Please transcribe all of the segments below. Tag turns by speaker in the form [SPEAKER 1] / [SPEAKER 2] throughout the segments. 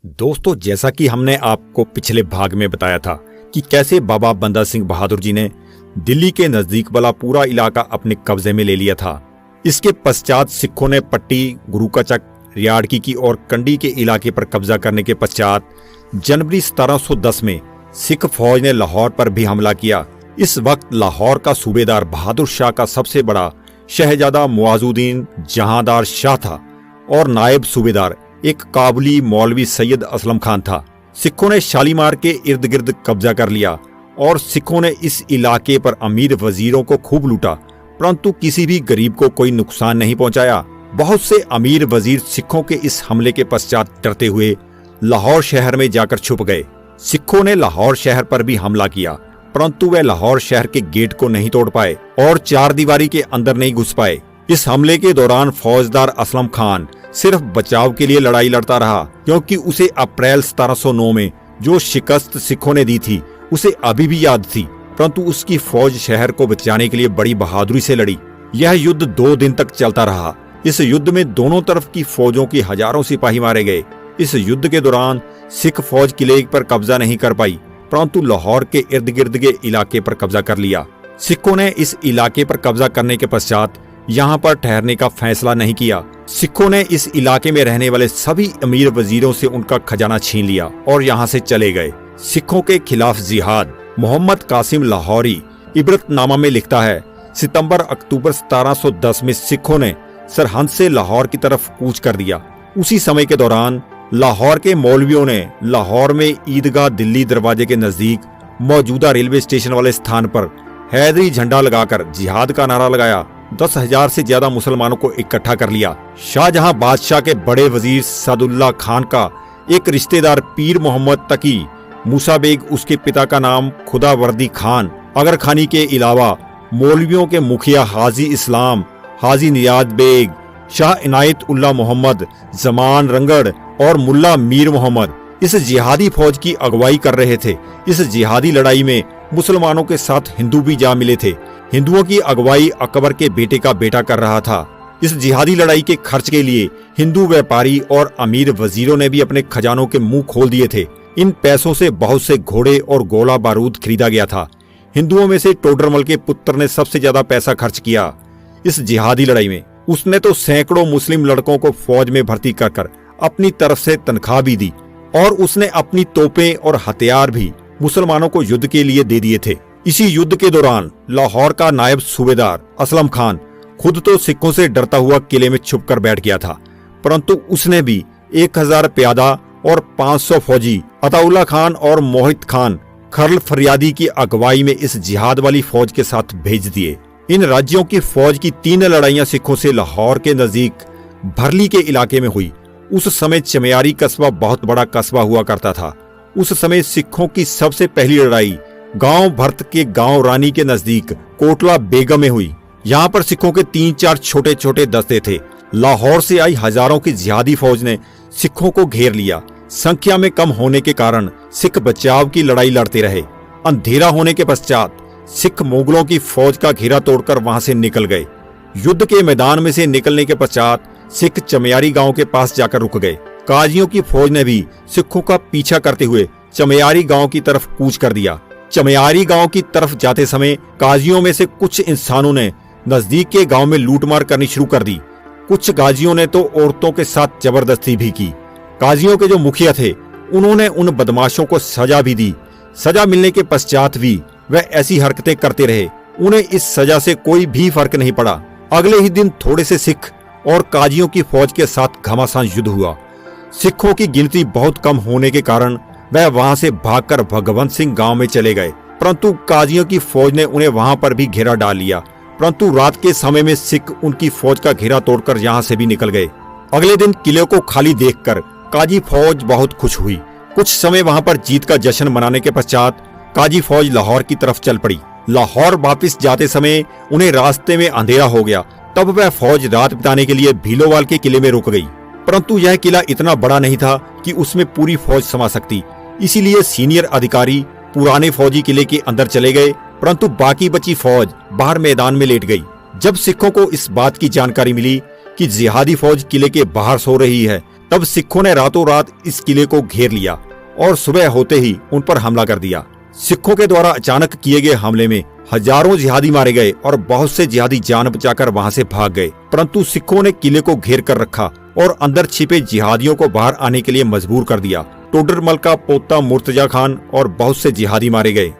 [SPEAKER 1] दोस्तों, जैसा कि हमने आपको पिछले भाग में बताया था कि कैसे बाबा बंदा सिंह बहादुर जी ने दिल्ली के नजदीक वाला पूरा इलाका अपने कब्जे में ले लिया था। इसके पश्चात सिखों ने पट्टी, गुरुकचक, रियाड़की की और कंडी के इलाके पर कब्जा करने के पश्चात जनवरी 1710 में सिख फौज ने लाहौर पर भी हमला किया। इस वक्त लाहौर का सूबेदार बहादुर शाह का सबसे बड़ा शहजादा मुआजुद्दीन जहांदार शाह था और नायब सूबेदार एक काबुली मौलवी सैयद असलम खान था। सिखों ने शालीमार के इर्द गिर्द कब्जा कर लिया और सिखों ने इस इलाके पर अमीर वजीरों को खूब लूटा, परंतु किसी भी गरीब को कोई नुकसान नहीं पहुंचाया। बहुत से अमीर वजीर सिखों के इस हमले के पश्चात डरते हुए लाहौर शहर में जाकर छुप गए। सिखों ने लाहौर शहर पर भी हमला किया, परंतु वे लाहौर शहर के गेट को नहीं तोड़ पाए और चार दीवारी के अंदर नहीं घुस पाए। इस हमले के दौरान फौजदार असलम खान सिर्फ बचाव के लिए लड़ाई लड़ता रहा, क्योंकि उसे अप्रैल 1709 में जो शिकस्त सिखों ने दी थी उसे अभी भी याद थी, परंतु उसकी फौज शहर को बचाने के लिए बड़ी बहादुरी से लड़ी। यह युद्ध 2 दिन तक चलता रहा। इस युद्ध में दोनों तरफ की फौजों की हजारों सिपाही मारे गए। इस युद्ध के दौरान सिख फौज किले पर कब्जा नहीं कर पाई, परंतु लाहौर के इर्द गिर्द के इलाके पर कब्जा कर लिया। सिखों ने इस इलाके पर कब्जा करने के पश्चात यहाँ पर ठहरने का फैसला नहीं किया। सिखों ने इस इलाके में रहने वाले सभी अमीर वजीरों से उनका खजाना छीन लिया और यहाँ से चले गए। सिखों के खिलाफ जिहाद। मोहम्मद कासिम लाहौरी इबरतनामा में लिखता है, सितंबर-अक्टूबर 1710 में सिखों ने सरहद से लाहौर की तरफ कूच कर दिया। उसी समय के दौरान लाहौर के मौलवियों ने लाहौर में ईदगाह दिल्ली दरवाजे के नजदीक मौजूदा रेलवे स्टेशन वाले स्थान पर हैदरी झंडा लगाकर जिहाद का नारा लगाया। 10,000 से ज्यादा मुसलमानों को इकट्ठा कर लिया। शाहजहां बादशाह के बड़े वजीर सादुल्ला खान का एक रिश्तेदार पीर मोहम्मद तकी मूसा बेग, उसके पिता का नाम खुदावर्दी खान, अगर खानी के अलावा मौलवियों के मुखिया हाजी इस्लाम, हाजी नियाज बेग, शाह इनायत उल्ला मोहम्मद, जमान रंगड़ और मुल्ला मीर मोहम्मद इस जिहादी फौज की अगुवाई कर रहे थे। इस जिहादी लड़ाई में मुसलमानों के साथ हिंदू भी जा मिले थे। हिंदुओं की अगुवाई अकबर के बेटे का बेटा कर रहा था। इस जिहादी लड़ाई के खर्च के लिए हिंदू व्यापारी और अमीर वजीरों ने भी अपने खजानों के मुंह खोल दिए थे। इन पैसों से बहुत से घोड़े और गोला बारूद खरीदा गया था। हिंदुओं में से टोडरमल के पुत्र ने सबसे ज्यादा पैसा खर्च किया इस जिहादी लड़ाई में। उसने तो सैकड़ों मुस्लिम लड़कों को फौज में भर्ती कर अपनी तरफ से तनख्वाह भी दी और उसने अपनी तोपें और हथियार भी मुसलमानों को युद्ध के लिए दे दिए थे। इसी युद्ध के दौरान लाहौर का नायब सूबेदार असलम खान खुद तो सिखों से डरता हुआ किले में छुपकर बैठ गया था, परंतु उसने भी 1000 प्यादा और 500 फौजी अताउल्ला खान और मोहित खान खरल फरियादी की अगुवाई में इस जिहाद वाली फौज के साथ भेज दिए। इन राज्यों की फौज की 3 लड़ाइयां सिखों से लाहौर के नजदीक भरली के इलाके में हुई। उस समय चमियारी कस्बा बहुत बड़ा कस्बा हुआ करता था। उस समय सिखों की सबसे पहली लड़ाई गांव भरत के गांव रानी के नजदीक कोटला बेगम में हुई। यहाँ पर सिखों के 3-4 छोटे छोटे दस्ते थे। लाहौर से आई हजारों की जिहादी फौज ने सिखों को घेर लिया। संख्या में कम होने के कारण सिख बचाव की लड़ाई लड़ते रहे। अंधेरा होने के पश्चात सिख मुगलों की फौज का घेरा तोड़कर वहां से निकल गए। युद्ध के मैदान में से निकलने के पश्चात सिख चमियारी गांव के पास जाकर रुक गए। काजियों की फौज ने भी सिखों का पीछा करते हुए चमियारी गांव की तरफ कूच कर दिया। चमियारी गांव की तरफ जाते समय काजियों में से कुछ इंसानों ने नजदीक के गांव में लूटमार करनी शुरू कर दी। कुछ गाजियों ने तो औरतों के साथ जबरदस्ती भी की। काजियों के जो मुखिया थे उन्होंने उन बदमाशों को सजा भी दी। सजा मिलने के पश्चात भी वह ऐसी हरकतें करते रहे। उन्हें इस सजा से कोई भी फर्क नहीं पड़ा। अगले ही दिन थोड़े से सिख और काजियों की फौज के साथ घमासान युद्ध हुआ। सिखों की गिनती बहुत कम होने के कारण वह वहां से भागकर भगवंत सिंह गांव में चले गए, परंतु काजियों की फौज ने उन्हें वहां पर भी घेरा डाल लिया। परंतु रात के समय में सिख उनकी फौज का घेरा तोड़कर यहां से भी निकल गए। अगले दिन किले को खाली देखकर काजी फौज बहुत खुश हुई। कुछ समय वहां पर जीत का जश्न मनाने के पश्चात काजी फौज लाहौर की तरफ चल पड़ी। लाहौर वापस जाते समय उन्हें रास्ते में अंधेरा हो गया। तब वह फौज रात बिताने के लिए भीलोवाल के किले में रुक गई, परंतु यह किला इतना बड़ा नहीं था कि उसमें पूरी फौज समा सकती। इसीलिए सीनियर अधिकारी पुराने फौजी किले के अंदर चले गए, परंतु बाकी बची फौज बाहर मैदान में लेट गई। जब सिखों को इस बात की जानकारी मिली कि जिहादी फौज किले के बाहर सो रही है, तब सिखों ने रातों रात इस किले को घेर लिया और सुबह होते ही उन पर हमला कर दिया। सिखों के द्वारा अचानक किए गए हमले में हजारों जिहादी मारे गए और बहुत से जिहादी जान बचाकर वहां से भाग गए, परंतु सिखों ने किले को घेर कर रखा और अंदर छिपे जिहादियों को बाहर आने के लिए मजबूर कर दिया। टोडरमल का पोता मुर्तजा खान और बहुत से जिहादी मारे गए।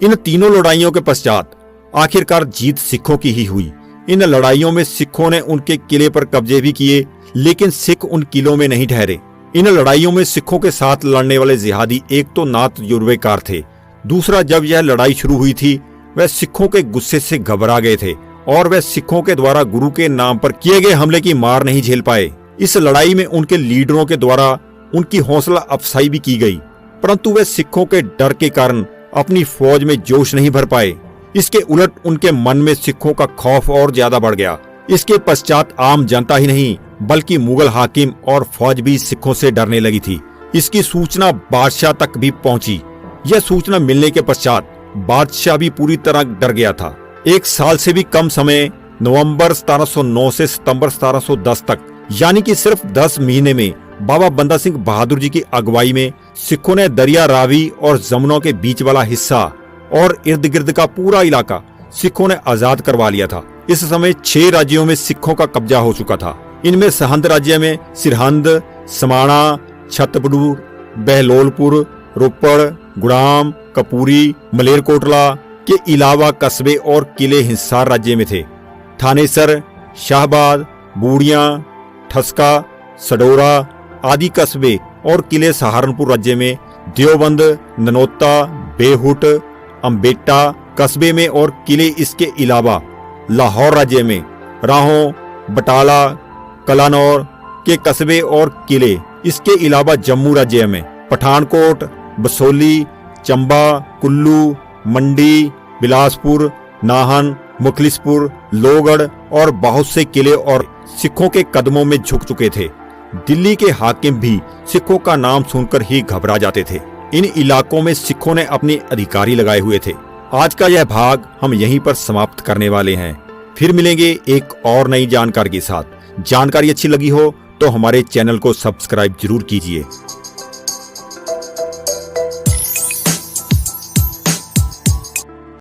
[SPEAKER 1] इन तीनों लड़ाइयों के पश्चात आखिरकार जीत सिखों की ही हुई। इन लड़ाइयों में सिखों ने उनके किले पर कब्जे भी किए, लेकिन सिख उन किलों में नहीं ठहरे। इन लड़ाइयों में सिखों के साथ लड़ने वाले जिहादी एक तो ना तजुर्बेकार थे, दूसरा जब यह लड़ाई शुरू हुई थी वह सिखों के गुस्से से घबरा गए थे और वह सिखों के द्वारा गुरु के नाम पर किए गए हमले की मार नहीं झेल पाए। इस लड़ाई में उनके लीडरों के द्वारा उनकी हौसला अफसाई भी की गई, परंतु वे सिखों के डर के कारण अपनी फौज में जोश नहीं भर पाए। इसके उलट उनके मन में सिखों का खौफ और ज्यादा बढ़ गया। इसके पश्चात आम जनता ही नहीं बल्कि मुगल हाकिम और फौज भी सिखों से डरने लगी थी। इसकी सूचना बादशाह तक भी पहुंची। यह सूचना मिलने के पश्चात बादशाह भी पूरी तरह डर गया था। एक साल से भी कम समय नवंबर 1709 से सितंबर 1710 तक, यानी कि सिर्फ 10 महीने में बाबा बंदा सिंह बहादुर जी की अगुवाई में सिखों ने दरिया रावी और जमुना के बीच वाला हिस्सा और इर्द गिर्द का पूरा इलाका सिखों ने आजाद करवा लिया था। इस समय 6 राज्यों में सिखों का कब्जा हो चुका था। इनमें सरहद राज्य में सिरहिंद, समाणा, छतरपुर, बहलोलपुर, रोपड़, गुड़ाम, कपूरी, मलेरकोटला के अलावा कस्बे और किले हिसार राज्य में थे। थानेसर, शाहबाद, बूढ़िया, ठस्का, सडोरा आदि कस्बे और किले सहारनपुर राज्य में, देवबंद, ननौता, बेहुट, अम्बेटा कस्बे में और किले इसके अलावा लाहौर राज्य में, राहों, बटाला, कलानौर के कस्बे और किले, इसके अलावा जम्मू राज्य में पठानकोट, बसोली, चंबा, कुल्लू, मंडी, बिलासपुर, नाहन, मुखलिसपुर, लोहगढ़ और बहुत से किले और सिखों के कदमों में झुक चुके थे। दिल्ली के हाकिम भी सिखों का नाम सुनकर ही घबरा जाते थे। इन इलाकों में सिखों ने अपने अधिकारी लगाए हुए थे। आज का यह भाग हम यहीं पर समाप्त करने वाले हैं। फिर मिलेंगे एक और नई जानकारी के साथ। जानकारी अच्छी लगी हो तो हमारे चैनल को सब्सक्राइब जरूर कीजिए।